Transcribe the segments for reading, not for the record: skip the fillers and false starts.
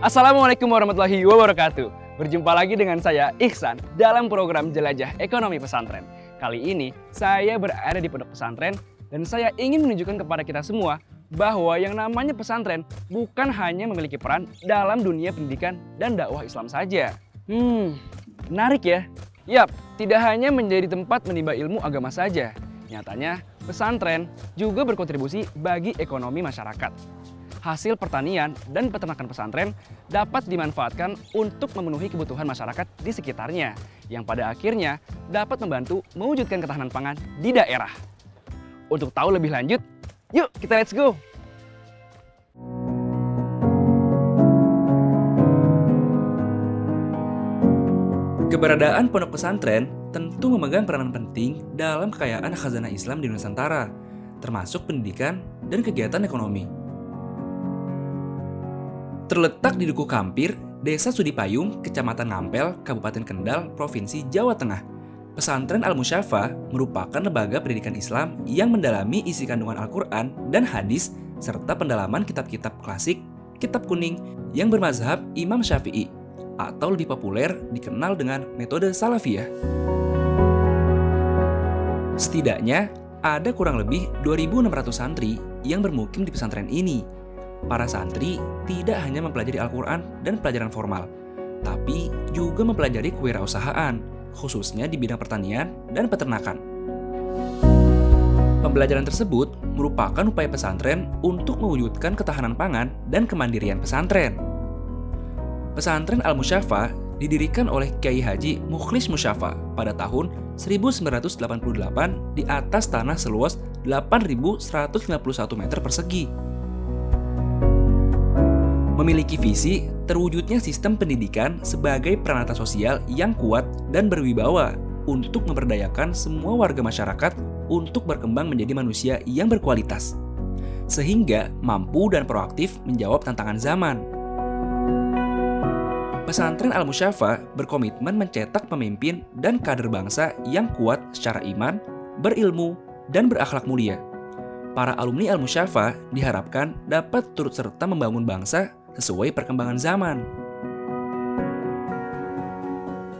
Assalamualaikum warahmatullahi wabarakatuh. Berjumpa lagi dengan saya Ihsan dalam program Jelajah Ekonomi Pesantren. Kali ini saya berada di pondok pesantren dan saya ingin menunjukkan kepada kita semua bahwa yang namanya pesantren bukan hanya memiliki peran dalam dunia pendidikan dan dakwah Islam saja. Menarik ya? Yap, tidak hanya menjadi tempat menimba ilmu agama saja. Nyatanya, pesantren juga berkontribusi bagi ekonomi masyarakat. Hasil pertanian dan peternakan pesantren dapat dimanfaatkan untuk memenuhi kebutuhan masyarakat di sekitarnya, yang pada akhirnya dapat membantu mewujudkan ketahanan pangan di daerah. Untuk tahu lebih lanjut, yuk kita let's go! Keberadaan pondok pesantren tentu memegang peranan penting dalam kekayaan khazanah Islam di Nusantara, termasuk pendidikan dan kegiatan ekonomi. Terletak di Dukuh Kampir, Desa Sudipayung, Kecamatan Ngampel, Kabupaten Kendal, Provinsi Jawa Tengah. Pesantren Al-Musyafa merupakan lembaga pendidikan Islam yang mendalami isi kandungan Al-Quran dan hadis serta pendalaman kitab-kitab klasik, kitab kuning yang bermazhab Imam Syafi'i atau lebih populer dikenal dengan metode Salafiyah. Setidaknya ada kurang lebih 2.600 santri yang bermukim di pesantren ini. Para santri tidak hanya mempelajari Al-Quran dan pelajaran formal, tapi juga mempelajari kewirausahaan, khususnya di bidang pertanian dan peternakan. Pembelajaran tersebut merupakan upaya pesantren untuk mewujudkan ketahanan pangan dan kemandirian pesantren. Pesantren Al-Musyafa didirikan oleh Kiai Haji Mukhlis Musyafa pada tahun 1988 di atas tanah seluas 8.151 meter persegi. Memiliki visi terwujudnya sistem pendidikan sebagai peranata sosial yang kuat dan berwibawa untuk memberdayakan semua warga masyarakat untuk berkembang menjadi manusia yang berkualitas, sehingga mampu dan proaktif menjawab tantangan zaman. Pesantren Al-Musyafa berkomitmen mencetak pemimpin dan kader bangsa yang kuat secara iman, berilmu, dan berakhlak mulia. Para alumni Al-Musyafa diharapkan dapat turut serta membangun bangsa sesuai perkembangan zaman.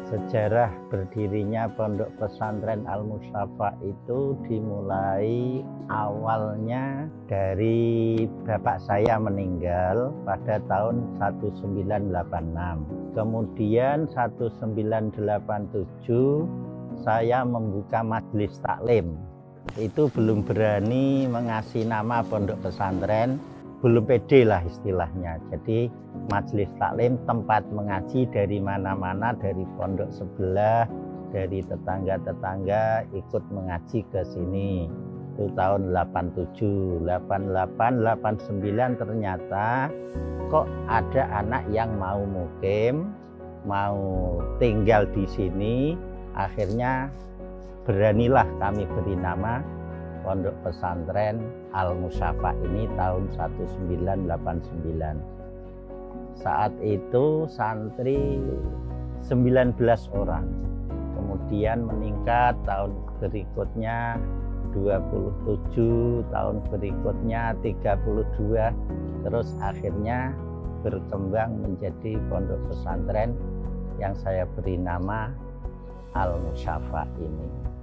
Sejarah berdirinya Pondok Pesantren Al-Musyafa itu dimulai awalnya dari bapak saya meninggal pada tahun 1986. Kemudian 1987 saya membuka majelis taklim. Itu belum berani mengasih nama Pondok Pesantren, belum pede lah istilahnya. Jadi majelis taklim tempat mengaji dari mana-mana, dari pondok sebelah, dari tetangga-tetangga ikut mengaji ke sini. Itu tahun 87, 88, 89 ternyata kok ada anak yang mau mukim, mau tinggal di sini. Akhirnya beranilah kami beri nama Pondok Pesantren Al-Musyafa ini tahun 1989. Saat itu santri 19 orang. Kemudian meningkat tahun berikutnya 27, tahun berikutnya 32. Terus akhirnya berkembang menjadi pondok pesantren yang saya beri nama Al-Musyafa ini.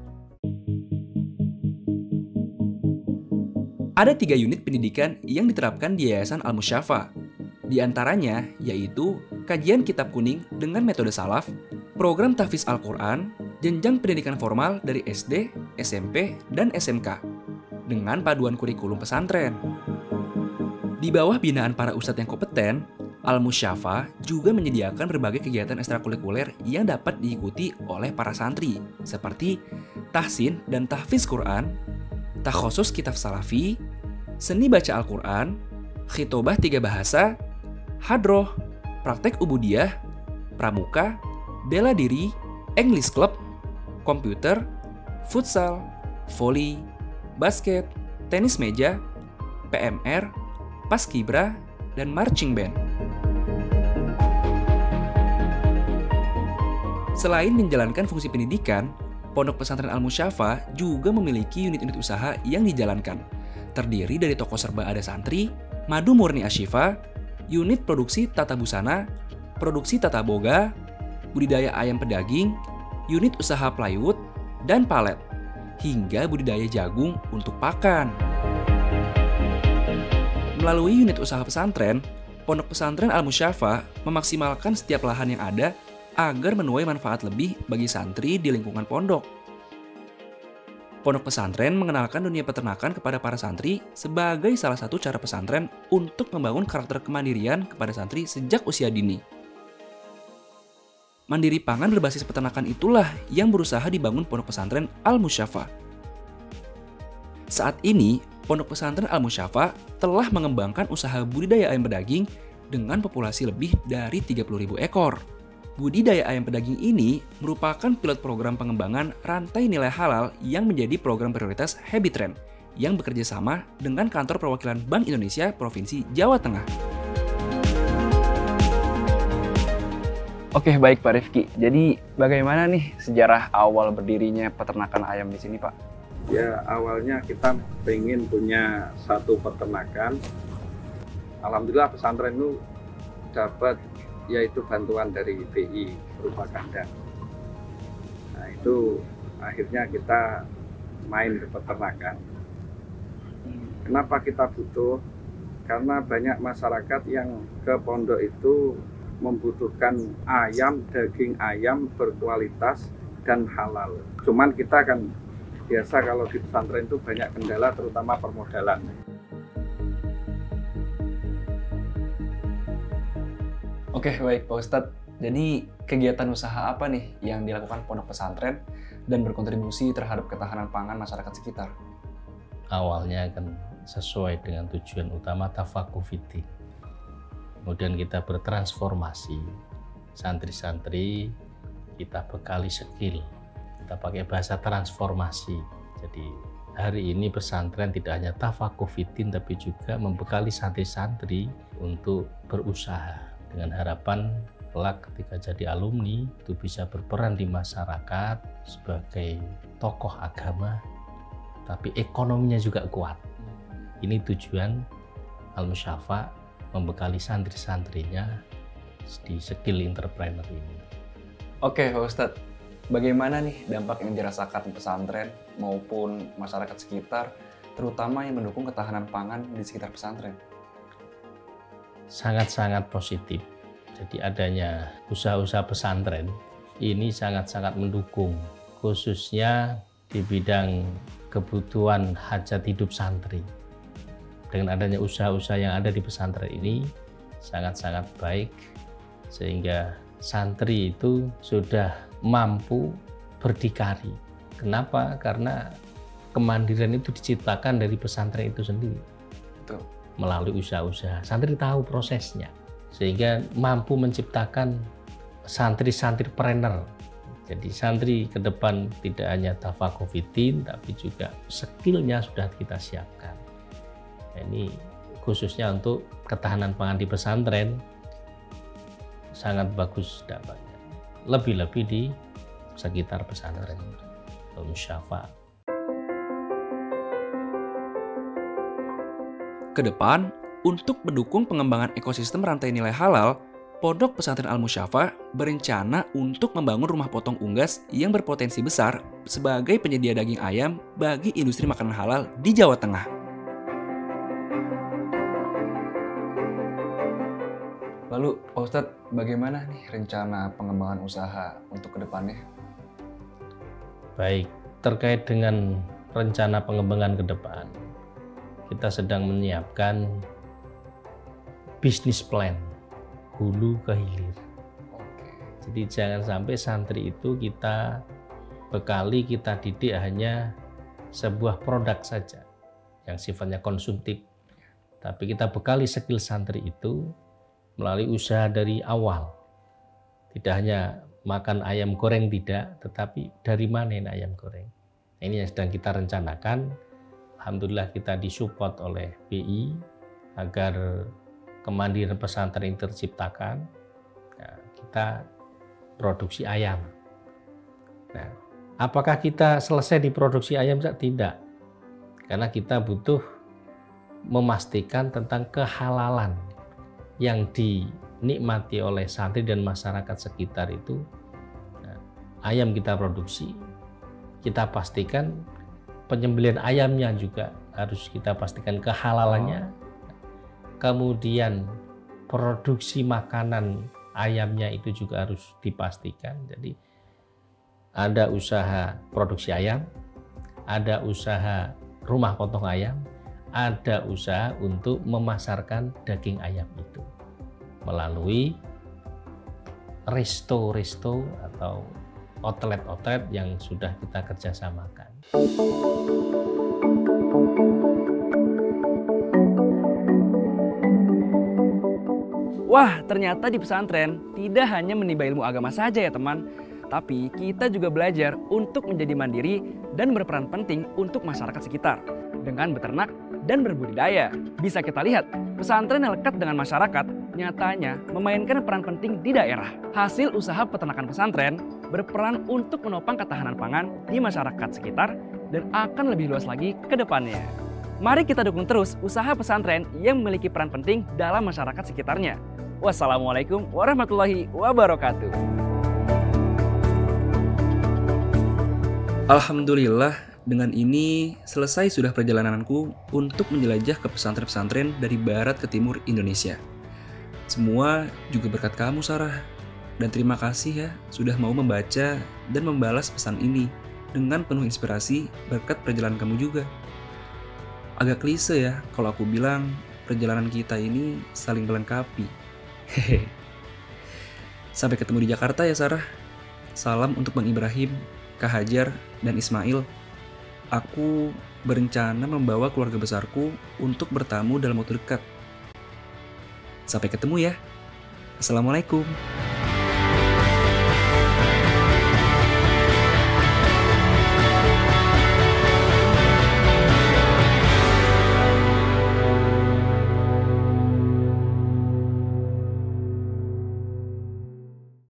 Ada 3 unit pendidikan yang diterapkan di Yayasan Al-Musyafa. Di antaranya yaitu kajian kitab kuning dengan metode salaf, program tahfiz Al-Quran, jenjang pendidikan formal dari SD, SMP, dan SMK, dengan paduan kurikulum pesantren. Di bawah binaan para ustadz yang kompeten, Al-Musyafa juga menyediakan berbagai kegiatan ekstrakurikuler yang dapat diikuti oleh para santri, seperti tahsin dan tahfiz Quran, takhosus kitab salafi, seni baca Al-Quran, khitobah 3 bahasa, hadroh, praktek ubudiyah, pramuka, bela diri, English club, komputer, futsal, voli, basket, tenis meja, PMR, paskibra, dan marching band. Selain menjalankan fungsi pendidikan, Pondok Pesantren Al-Musyafa juga memiliki unit-unit usaha yang dijalankan, terdiri dari toko serba ada santri, madu murni Ashifa, unit produksi tata busana, produksi tata boga, budidaya ayam pedaging, unit usaha plywood, dan palet, hingga budidaya jagung untuk pakan. Melalui unit usaha pesantren, Pondok Pesantren Al-Musyafa memaksimalkan setiap lahan yang ada agar menuai manfaat lebih bagi santri di lingkungan pondok. Pondok pesantren mengenalkan dunia peternakan kepada para santri sebagai salah satu cara pesantren untuk membangun karakter kemandirian kepada santri sejak usia dini. Mandiri pangan berbasis peternakan itulah yang berusaha dibangun Pondok Pesantren Al-Musyafa. Saat ini, Pondok Pesantren Al-Musyafa telah mengembangkan usaha budidaya ayam pedaging dengan populasi lebih dari 30.000 ekor. Budidaya ayam pedaging ini merupakan pilot program pengembangan rantai nilai halal yang menjadi program prioritas Habitrend yang bekerja sama dengan kantor perwakilan Bank Indonesia Provinsi Jawa Tengah. Oke, baik Pak Rifki. Jadi bagaimana nih sejarah awal berdirinya peternakan ayam di sini, Pak? Ya, awalnya kita pengen punya satu peternakan. Alhamdulillah pesantren itu dapat yaitu bantuan dari BI berupa kandang. Nah itu akhirnya kita main ke peternakan. Kenapa kita butuh? Karena banyak masyarakat yang ke pondok itu membutuhkan ayam, daging ayam berkualitas dan halal. Cuman kita kan biasa kalau di pesantren itu banyak kendala terutama permodalan. Oke, baik Pak Ustadz. Jadi kegiatan usaha apa nih yang dilakukan pondok pesantren dan berkontribusi terhadap ketahanan pangan masyarakat sekitar? Awalnya kan sesuai dengan tujuan utama tafakuh fiddin. Kemudian kita bertransformasi. Santri-santri kita bekali skill. Kita pakai bahasa transformasi. Jadi hari ini pesantren tidak hanya tafakuh fiddin tapi juga membekali santri-santri untuk berusaha. Dengan harapan kelak ketika jadi alumni itu bisa berperan di masyarakat sebagai tokoh agama, tapi ekonominya juga kuat. Ini tujuan Al-Musyafa membekali santri-santrinya di skill entrepreneur ini. Oke Pak Ustadz, bagaimana nih dampak yang dirasakan pesantren maupun masyarakat sekitar, terutama yang mendukung ketahanan pangan di sekitar pesantren? Sangat-sangat positif. Jadi adanya usaha-usaha pesantren ini sangat-sangat mendukung, khususnya di bidang kebutuhan hajat hidup santri. Dengan adanya usaha-usaha yang ada di pesantren ini sangat-sangat baik, sehingga santri itu sudah mampu berdikari. Kenapa? Karena kemandirian itu diciptakan dari pesantren itu sendiri. Betul. Melalui usaha-usaha. Santri tahu prosesnya, sehingga mampu menciptakan santri-santripreneur. Jadi santri ke depan tidak hanya tafakuh fiddin, tapi juga skillnya sudah kita siapkan. Nah, ini khususnya untuk ketahanan pangan di pesantren sangat bagus dampaknya. Lebih-lebih di sekitar pesantren Al-Musyafa. Kedepan, untuk mendukung pengembangan ekosistem rantai nilai halal, Pondok Pesantren Al-Musyafa berencana untuk membangun rumah potong unggas yang berpotensi besar sebagai penyedia daging ayam bagi industri makanan halal di Jawa Tengah. Lalu Pak Ustadz, bagaimana nih rencana pengembangan usaha untuk kedepannya? Baik, terkait dengan rencana pengembangan ke depan, kita sedang menyiapkan bisnis plan hulu ke hilir. Jadi jangan sampai santri itu kita bekali, kita didik hanya sebuah produk saja yang sifatnya konsumtif, tapi kita bekali skill santri itu melalui usaha dari awal. Tidak hanya makan ayam goreng tidak, tetapi dari mana ini ayam goreng. Ini yang sedang kita rencanakan. Alhamdulillah kita disupport oleh BI agar kemandirian pesantren ini terciptakan. Nah, kita produksi ayam. Nah, apakah kita selesai di produksi ayam? Tidak, karena kita butuh memastikan tentang kehalalan yang dinikmati oleh santri dan masyarakat sekitar itu, ayam kita produksi, kita pastikan penyembelihan ayamnya juga harus kita pastikan kehalalannya. Kemudian produksi makanan ayamnya itu juga harus dipastikan. Jadi ada usaha produksi ayam, ada usaha rumah potong ayam, ada usaha untuk memasarkan daging ayam itu melalui resto-resto atau outlet-outlet yang sudah kita kerjasamakan. Wah, ternyata di pesantren tidak hanya menimba ilmu agama saja ya teman, tapi kita juga belajar untuk menjadi mandiri dan berperan penting untuk masyarakat sekitar dengan beternak dan berbudidaya. Bisa kita lihat, pesantren yang lekat dengan masyarakat nyatanya memainkan peran penting di daerah. Hasil usaha peternakan pesantren berperan untuk menopang ketahanan pangan di masyarakat sekitar dan akan lebih luas lagi ke depannya. Mari kita dukung terus usaha pesantren yang memiliki peran penting dalam masyarakat sekitarnya. Wassalamualaikum warahmatullahi wabarakatuh. Alhamdulillah, dengan ini selesai sudah perjalananku untuk menjelajah ke pesantren-pesantren dari barat ke timur Indonesia. Semua juga berkat kamu, Sarah. Dan terima kasih ya sudah mau membaca dan membalas pesan ini dengan penuh inspirasi berkat perjalanan kamu juga. Agak klise ya kalau aku bilang perjalanan kita ini saling melengkapi. Hehe. Sampai ketemu di Jakarta ya, Sarah. Salam untuk Bang Ibrahim, Kak Hajar, dan Ismail. Aku berencana membawa keluarga besarku untuk bertamu dalam waktu dekat. Sampai ketemu ya. Assalamualaikum.